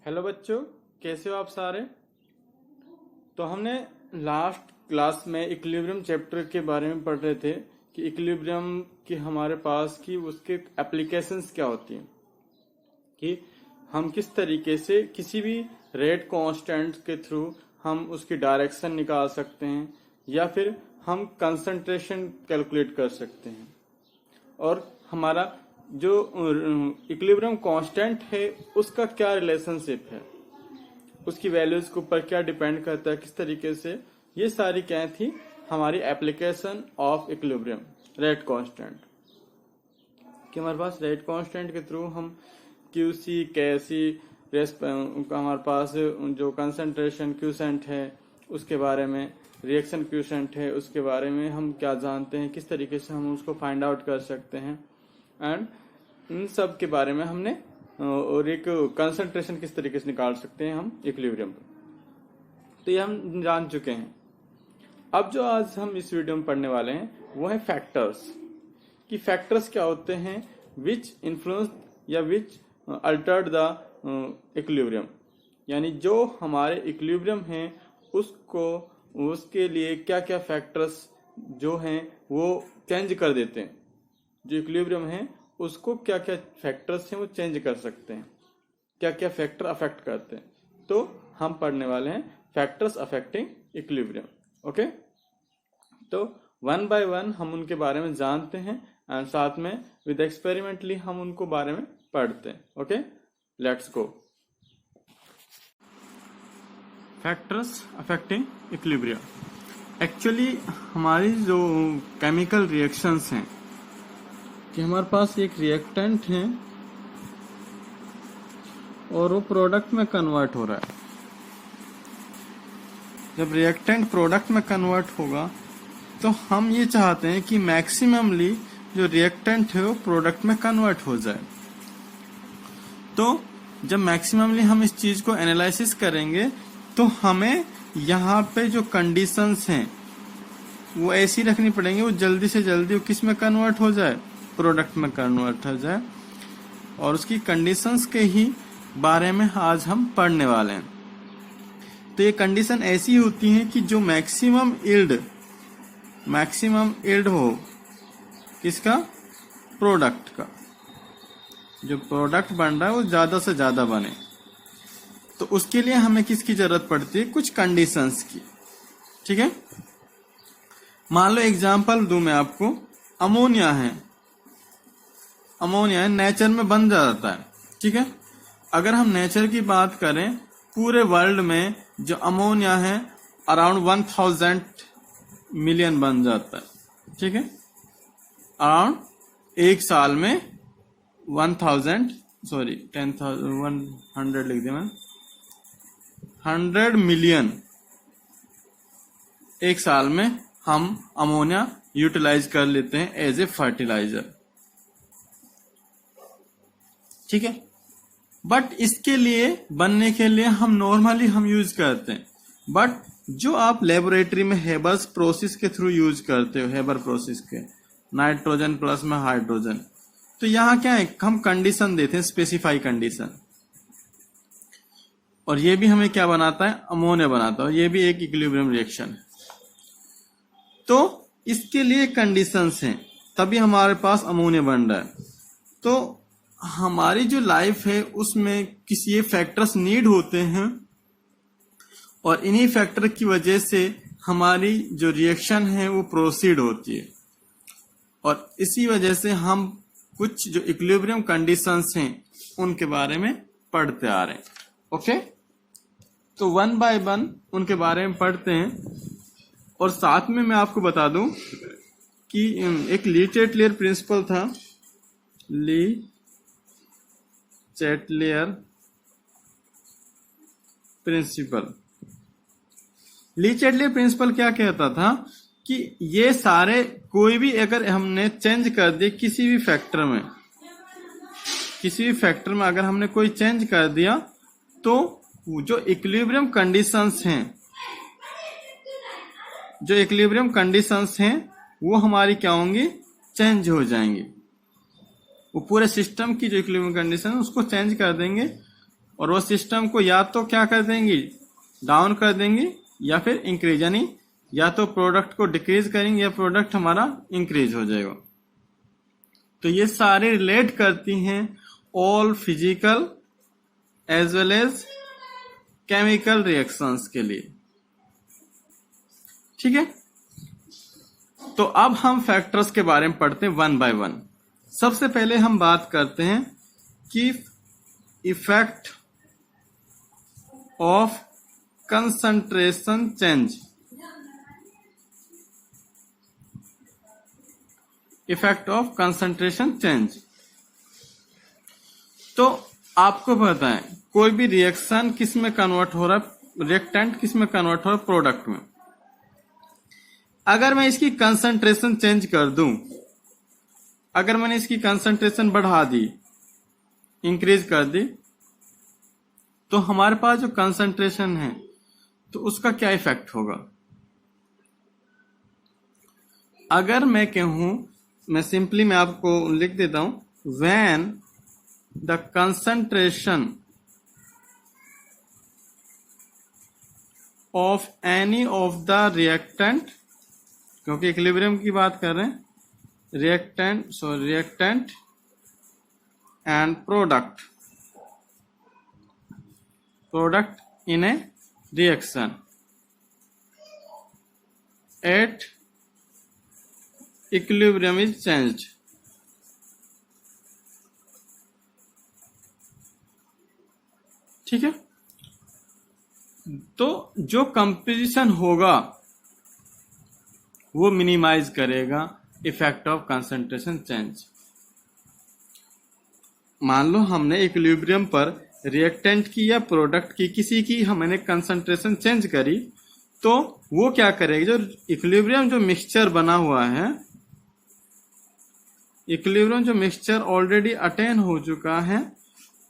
Hello बच्चों, कैसे हो आप सारे। तो हमने लास्ट क्लास में इक्विलिब्रियम चैप्टर के बारे में पढ़ रहे थे कि इक्विलिब्रियम की हमारे पास की उसके एप्लीकेशंस क्या होती हैं, कि हम किस तरीके से किसी भी रेट कांस्टेंट के थ्रू हम उसकी डायरेक्शन निकाल सकते हैं या फिर हम कंसंट्रेशन कैलकुलेट कर सकते हैं। और हमारा जो इक्विलिब्रियम कांस्टेंट है उसका क्या रिलेशनशिप है, उसकी वैल्यूज के ऊपर क्या डिपेंड करता है, किस तरीके से, ये सारी क्या थी हमारी application of equilibrium rate constant. कि हमारे पास रेट कांस्टेंट के थ्रू हम क्यूसी कैसी हमारे पास जो कंसंट्रेशन क्यूसेंट है उसके बारे में, रिएक्शन क्यूसेंट है उसके बारे में हम क्या जानते हैं, किस तरीके से हम उसको फाइंड आउट कर सकते हैं, एंड इन सब के बारे में हमने, और एक कंसंट्रेशन किस तरीके से निकाल सकते हैं हम इक्विलिब्रियम पर, तो ये हम जान चुके हैं। अब जो आज हम इस वीडियो में पढ़ने वाले हैं वो है फैक्टर्स। कि फैक्टर्स क्या होते हैं विच इन्फ्लुएंस या विच अल्टर्ड द इक्विलिब्रियम, यानी जो हमारे इक्विलिब्रियम है उसको, उसके लिए क्या क्या फैक्टर्स जो हैं वो चेंज कर देते हैं। जो इक्विलिब्रियम है उसको क्या क्या फैक्टर्स हैं वो चेंज कर सकते हैं, क्या क्या फैक्टर अफेक्ट करते हैं। तो हम पढ़ने वाले हैं फैक्टर्स अफेक्टिंग इक्विलिब्रियम। ओके, तो वन बाय वन हम उनके बारे में जानते हैं एंड साथ में विद एक्सपेरिमेंटली हम उनको बारे में पढ़ते हैं। Okay, let's go. Factors affecting equilibrium. Actually हमारी जो केमिकल रिएक्शंस हैं, कि हमारे पास एक रिएक्टेंट है और वो प्रोडक्ट में कन्वर्ट हो रहा है। जब रिएक्टेंट प्रोडक्ट में कन्वर्ट होगा तो हम ये चाहते हैं कि मैक्सिममली जो रिएक्टेंट है वो प्रोडक्ट में कन्वर्ट हो जाए। तो जब मैक्सिममली हम इस चीज को एनालिसिस करेंगे तो हमें यहाँ पे जो कंडीशंस हैं वो ऐसी रखनी पड़ेंगी, वो जल्दी से जल्दी वो किस में कन्वर्ट हो जाए, प्रोडक्ट में कन्वर्ट हो जाए। और उसकी कंडीशंस के ही बारे में आज हम पढ़ने वाले हैं। तो ये कंडीशन ऐसी होती है कि जो मैक्सिमम यील्ड हो किसका, प्रोडक्ट का, जो प्रोडक्ट बन रहा है वो ज्यादा से ज्यादा बने। तो उसके लिए हमें किसकी जरूरत पड़ती है, कुछ कंडीशंस की। ठीक है, मान लो एग्जांपल दूं मैं आपको, अमोनिया है नेचर में बन जाता है। ठीक है, अगर हम नेचर की बात करें पूरे वर्ल्ड में जो अमोनिया है अराउंड 1000 मिलियन बन जाता है। ठीक है, अराउंड एक साल में 100 लिख दिया मैं, 100 मिलियन एक साल में हम अमोनिया यूटिलाइज कर लेते हैं एज ए फर्टिलाइजर। ठीक है, बट इसके लिए बनने के लिए हम नॉर्मली हम यूज करते हैं, बट जो आप लेबोरेटरी में हेबर्स प्रोसेस के थ्रू यूज करते हो, हेबर प्रोसेस के, नाइट्रोजन प्लस में हाइड्रोजन, तो यहाँ क्या है, हम कंडीशन देते हैं, स्पेसिफाई कंडीशन, और ये भी हमें क्या बनाता है, अमोनिया बनाता है। ये भी एक इक्विलिब्रियम रिएक्शन है। तो इसके लिए कंडीशंस हैं तभी हमारे पास अमोनिया बन रहा है। तो हमारी जो लाइफ है उसमें किसी ये फैक्टर्स नीड होते हैं और इन्हीं फैक्टर की वजह से हमारी जो रिएक्शन है वो प्रोसीड होती है, और इसी वजह से हम कुछ जो इक्विलिब्रियम कंडीशंस हैं उनके बारे में पढ़ते आ रहे हैं। ओके, तो वन बाय वन उनके बारे में पढ़ते हैं। और साथ में मैं आपको बता दूं कि एक ली चैटलियर प्रिंसिपल था, ली चैटलियर प्रिंसिपल क्या कहता था कि ये सारे कोई भी अगर हमने चेंज कर दिए किसी भी फैक्टर में अगर हमने कोई चेंज कर दिया तो जो इक्विलिब्रियम कंडीशंस हैं वो हमारी क्या होंगी, चेंज हो जाएंगी। वो पूरे सिस्टम की जो इक्विलिब्रियम कंडीशन है उसको चेंज कर देंगे और वो सिस्टम को या तो क्या कर देंगी, डाउन कर देंगी, या फिर इंक्रीज, यानी या तो प्रोडक्ट को डिक्रीज करेंगे या प्रोडक्ट हमारा इंक्रीज हो जाएगा। तो ये सारे रिलेट करती हैं all physical as well as chemical reactions के लिए। ठीक है, तो अब हम फैक्टर्स के बारे में पढ़ते हैं वन बाय वन। सबसे पहले हम बात करते हैं कि effect of concentration change. Effect of concentration change, तो आपको पता है कोई भी रिएक्शन किस में कन्वर्ट हो रहा है, रिएक्टेंट किस में कन्वर्ट हो रहा है, प्रोडक्ट में। अगर मैं इसकी कंसंट्रेशन चेंज कर दूं, अगर मैंने इसकी कंसंट्रेशन बढ़ा दी, इंक्रीज कर दी, तो हमारे पास जो कंसंट्रेशन है तो उसका क्या इफेक्ट होगा। अगर मैं कहूं, मैं सिंपली मैं आपको लिख देता हूं, when the concentration of any of the reactant, क्योंकि इक्विलिब्रियम की बात कर रहे हैं, reactant and product in A reaction at equilibrium is changed. ठीक है, तो जो कंपोजिशन होगा वो मिनिमाइज करेगा इफेक्ट ऑफ कंसंट्रेशन चेंज। मान लो हमने इक्विलिब्रियम पर रिएक्टेंट की या प्रोडक्ट की किसी की हमने कंसंट्रेशन चेंज करी, तो वो क्या करेगा, जो इक्विलिब्रियम जो मिक्सचर बना हुआ है, इक्विलिब्रियम जो मिक्सचर ऑलरेडी अटेन हो चुका है,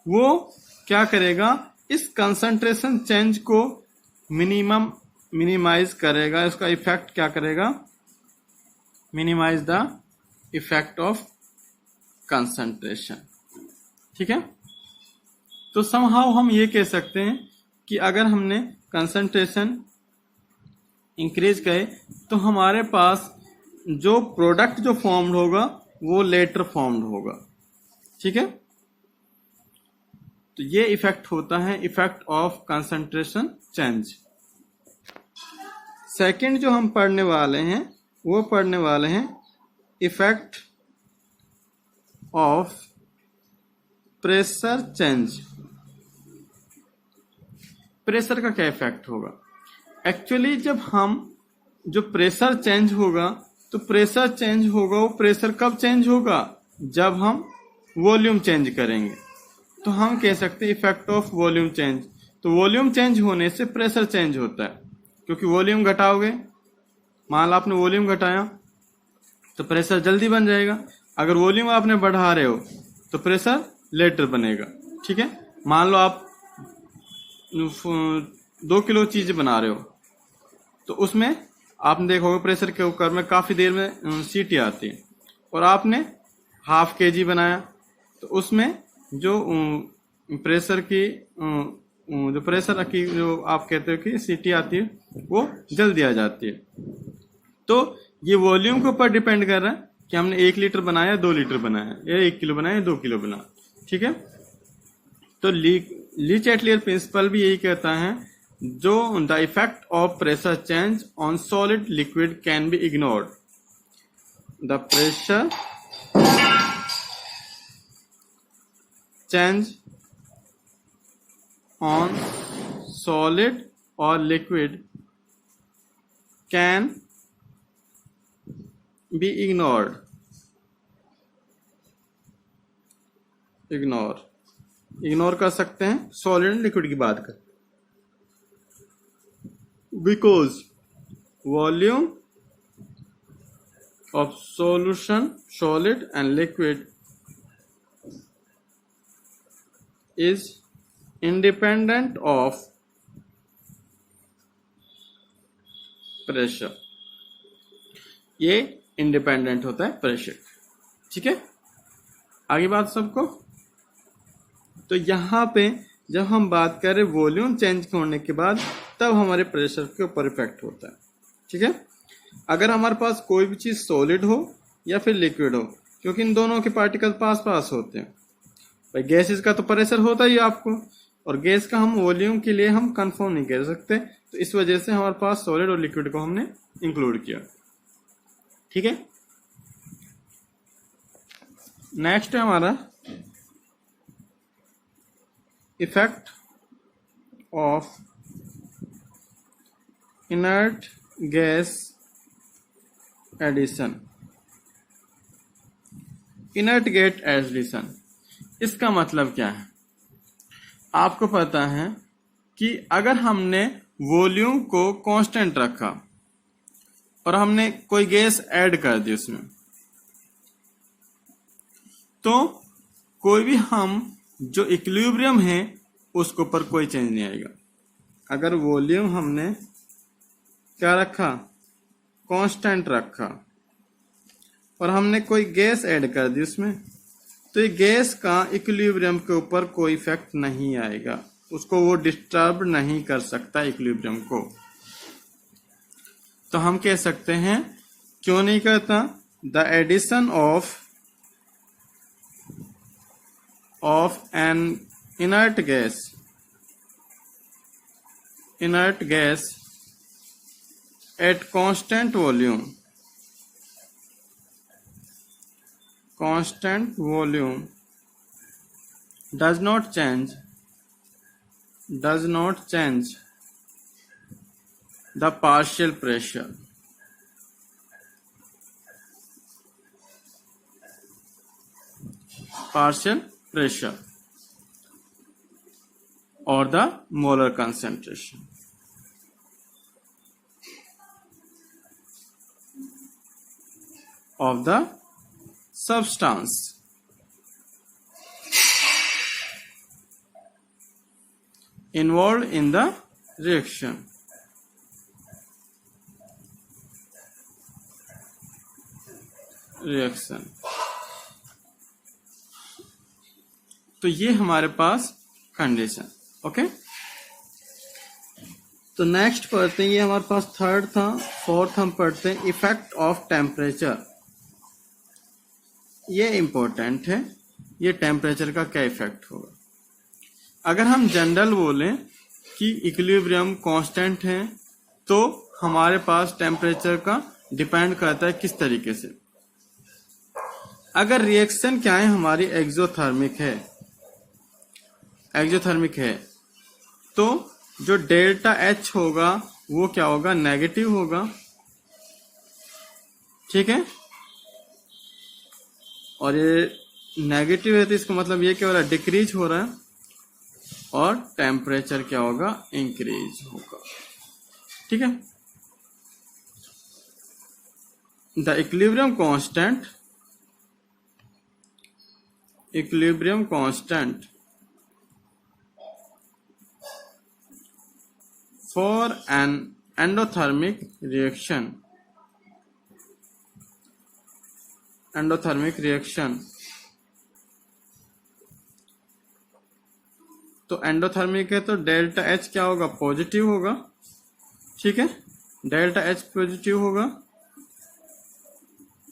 वो क्या करेगा, इस कंसंट्रेशन चेंज को मिनिमाइज करेगा। इसका इफेक्ट क्या करेगा, minimize the effect of concentration. ठीक है, तो समहाउ हम ये कह सकते हैं कि अगर हमने कंसंट्रेशन इंक्रीज करे तो हमारे पास जो प्रोडक्ट जो फॉर्म्ड होगा वो लेटर फॉर्म्ड होगा। ठीक है, तो ये इफेक्ट होता है effect of concentration change. Second जो हम पढ़ने वाले हैं वो पढ़ने वाले हैं effect of pressure change. Pressure का क्या इफेक्ट होगा, एक्चुअली जब हम जो प्रेशर चेंज होगा, तो प्रेशर चेंज होगा, वो प्रेशर कब चेंज होगा, जब हम वॉल्यूम चेंज करेंगे। तो हम कह सकते हैं इफेक्ट ऑफ वॉल्यूम चेंज। तो वॉल्यूम चेंज होने से प्रेशर चेंज होता है, क्योंकि वॉल्यूम घटाओगे, मान लो आपने वॉल्यूम घटाया तो प्रेशर जल्दी बन जाएगा। अगर वॉल्यूम आपने बढ़ा रहे हो तो प्रेशर लेटर बनेगा। ठीक है, मान लो आप 2 किलो चीज बना रहे हो, तो उसमें आपने देखा होगा प्रेशर के कुकर में काफी देर में सीटी आती है, और आपने ½ kg बनाया, तो उसमें जो प्रेशर की जो आप कहते हो कि सीटी आती है वो जल्दी आ जाती है। तो ये वॉल्यूम के ऊपर डिपेंड कर रहा है कि हमने 1 लीटर बनाया, 2 लीटर बनाया, या 1 किलो बनाया, 2 किलो बनाया। ठीक है, तो ली-चैटलियर प्रिंसिपल भी यही कहता है, जो the effect of pressure change on solid liquid can be ignored. The pressure change on solid or liquid can be ignored. Ignore कर सकते हैं सॉलिड एंड लिक्विड की बात कर, because volume of solution solid and liquid is independent of pressure. ये independent होता है pressure. ठीक है, आगे बात सबको। तो यहां पे जब हम बात करें वॉल्यूम चेंज होने के बाद, तब हमारे प्रेशर के ऊपर इफेक्ट होता है। ठीक है, अगर हमारे पास कोई भी चीज सॉलिड हो या फिर लिक्विड हो, क्योंकि इन दोनों के पार्टिकल पास पास होते हैं, भाई गैसेस का तो प्रेशर होता ही है आपको, और गैस का हम वॉल्यूम के लिए हम कंफर्म नहीं कर सकते, तो इस वजह से हमारे पास सॉलिड और लिक्विड को हमने इंक्लूड किया। ठीक है, नेक्स्ट है हमारा effect of inert gas addition. Inert gas addition, इसका मतलब क्या है? आपको पता है कि अगर हमने वॉल्यूम को कांस्टेंट रखा और हमने कोई गैस ऐड कर दी उसमें, तो कोई भी हम जो इक्विलिब्रियम है उसके ऊपर कोई चेंज नहीं आएगा। अगर वॉल्यूम हमने क्या रखा, कांस्टेंट रखा, और हमने कोई गैस ऐड कर दी उसमें, तो ये गैस का इक्विलिब्रियम के ऊपर कोई इफेक्ट नहीं आएगा, उसको वो डिस्टर्ब नहीं कर सकता इक्विलिब्रियम को। तो हम कह सकते हैं क्यों नहीं करता, the addition of an inert gas at constant volume does not change the partial pressure or the molar concentration of the substance involved in the reaction। तो ये हमारे पास कंडीशन। ओके, तो नेक्स्ट पढ़ते हैं, ये हमारे पास थर्ड था। फोर्थ हम पढ़ते हैं इफेक्ट ऑफ टेम्परेचर। ये इंपॉर्टेंट है, ये टेम्परेचर का क्या इफेक्ट होगा। अगर हम जनरल बोलें कि इक्विलिब्रियम कांस्टेंट है, तो हमारे पास टेम्परेचर का डिपेंड करता है किस तरीके से। अगर रिएक्शन क्या है हमारी एक्सोथर्मिक है, तो जो डेल्टा एच होगा वो क्या होगा, नेगेटिव होगा। ठीक है, और ये नेगेटिव है तो इसका मतलब ये क्या हो रहा है, डिक्रीज हो रहा है, और टेम्परेचर क्या होगा, इंक्रीज होगा। ठीक है, the equilibrium constant for an endothermic reaction तो एंडोथर्मिक है तो डेल्टा एच क्या होगा, पॉजिटिव होगा। ठीक है, डेल्टा एच पॉजिटिव होगा,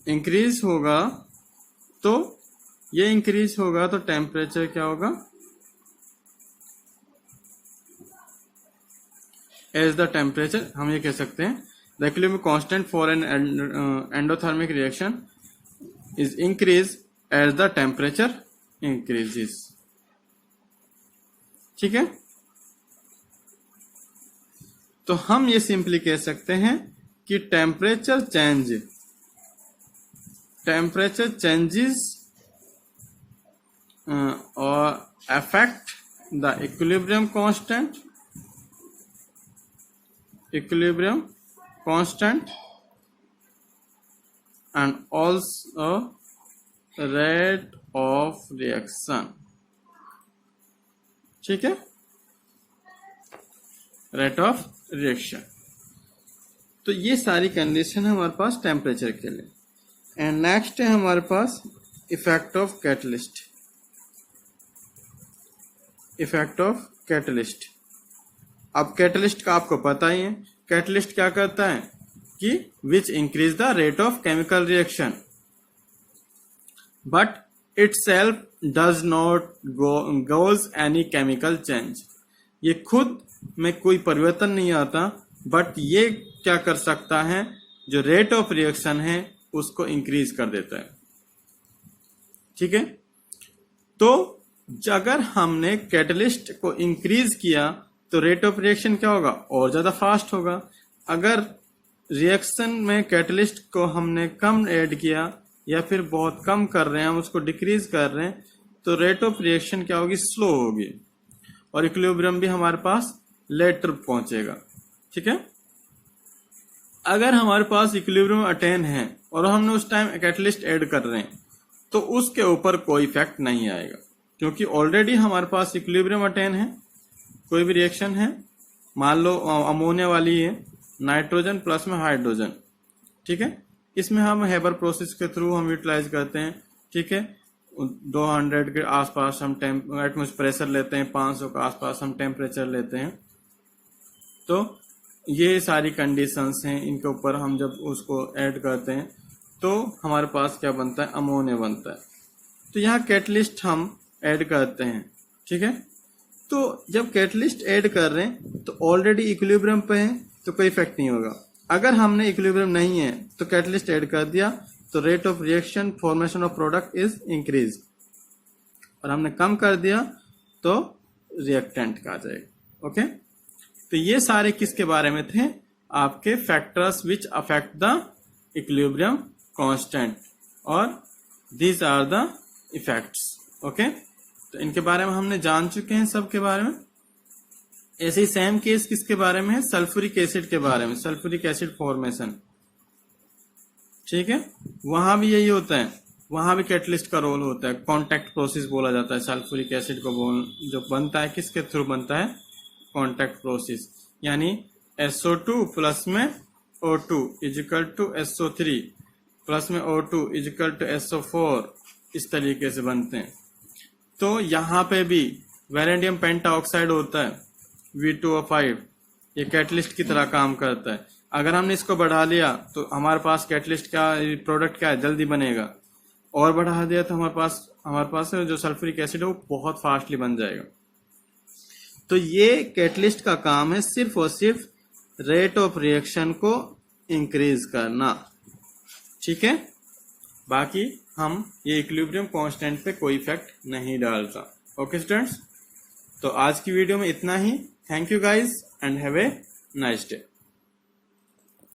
इंक्रीज होगा, तो ये इंक्रीज होगा तो टेम्परेचर क्या होगा, एज द टेम्परेचर। हम ये कह सकते हैं the equilibrium constant for an endothermic reaction is increase as the temperature increases. ठीक है, तो हम ये सिंपली कह सकते हैं कि टेम्परेचर चेंजेस और affect the equilibrium constant and also rate of reaction। ठीक है, रेट ऑफ रिएक्शन। तो ये सारी कंडीशन है हमारे पास टेम्परेचर के लिए। एंड नेक्स्ट है हमारे पास effect of catalyst. Effect of catalyst. अब कैटलिस्ट का आपको पता ही है, कैटलिस्ट क्या करता है कि which increase the rate of chemical reaction but itself does not goes any chemical change. ये खुद में कोई परिवर्तन नहीं आता, बट ये क्या कर सकता है, जो रेट ऑफ रिएक्शन है उसको इंक्रीज कर देता है। ठीक है, तो अगर हमने कैटलिस्ट को इंक्रीज किया तो रेट ऑफ रिएक्शन क्या होगा, और ज्यादा फास्ट होगा। अगर रिएक्शन में कैटलिस्ट को हमने कम ऐड किया या फिर बहुत कम कर रहे हैं, हम उसको डिक्रीज कर रहे हैं, तो रेट ऑफ रिएक्शन क्या होगी, स्लो होगी, और इक्विलिब्रियम भी हमारे पास लेटर पहुंचेगा। ठीक है, अगर हमारे पास इक्विलिब्रियम अटेन है और हमने उस टाइम कैटलिस्ट ऐड कर रहे हैं तो उसके ऊपर कोई इफेक्ट नहीं आएगा, क्योंकि ऑलरेडी हमारे पास इक्विलिब्रियम अटेन है। कोई भी रिएक्शन है, मान लो अमोनिया वाली है, नाइट्रोजन प्लस में हाइड्रोजन। ठीक है, इसमें हम हेबर प्रोसेस के थ्रू हम यूटिलाइज करते हैं। ठीक है, 200 के आसपास हम एटमॉस्फेयर प्रेशर लेते हैं, 500 के आसपास हम टेम्परेचर लेते हैं। तो ये सारी कंडीशंस हैं, इनके ऊपर हम जब उसको ऐड करते हैं तो हमारे पास क्या बनता है, अमोनिया बनता है। तो यहाँ कैटलिस्ट हम ऐड करते हैं। ठीक है, तो जब कैटलिस्ट ऐड कर रहे हैं तो ऑलरेडी इक्विलिब्रियम पे है तो कोई इफेक्ट नहीं होगा। अगर हमने इक्विलिब्रियम नहीं है तो कैटलिस्ट ऐड कर दिया तो rate of reaction formation of product is increase, और हमने कम कर दिया तो रिएक्टेंट का आ जाएगा। ओके, तो ये सारे किसके बारे में थे, आपके factors which affect the equilibrium constant, और these are the effects. Okay, तो इनके बारे में हमने जान चुके हैं, सबके बारे में। ऐसे ही सेम केस किसके बारे में है, सल्फ्यूरिक एसिड के बारे में, सल्फ्यूरिक एसिड फॉर्मेशन। ठीक है, वहां भी यही होता है, वहां भी कैटलिस्ट का रोल होता है, कांटेक्ट प्रोसेस बोला जाता है सल्फ्यूरिक एसिड को। जो बनता है किसके थ्रू बनता है, कांटेक्ट प्रोसेस, यानी SO2 प्लस में O2 is equal to SO3 plus में O2 इजिकल टू SO4, इस तरीके से बनते हैं। तो यहाँ पे भी वैलेडियम पेंटाऑक्साइड होता है V2O5, ये कैटलिस्ट की तरह काम करता है। अगर हमने इसको बढ़ा लिया तो हमारे पास कैटलिस्ट का प्रोडक्ट क्या है, जल्दी बनेगा, और बढ़ा दिया तो हमारे पास जो सल्फ्यूरिक एसिड है वो बहुत फास्टली बन जाएगा। तो ये कैटलिस्ट का काम है सिर्फ और सिर्फ रेट ऑफ रिएक्शन को इंक्रीज करना। ठीक है, बाकी हम ये इक्विलिब्रियम कांस्टेंट पे कोई इफेक्ट नहीं डालता। ओके स्टूडेंट्स, तो आज की वीडियो में इतना ही। Thank you guys and have a nice day.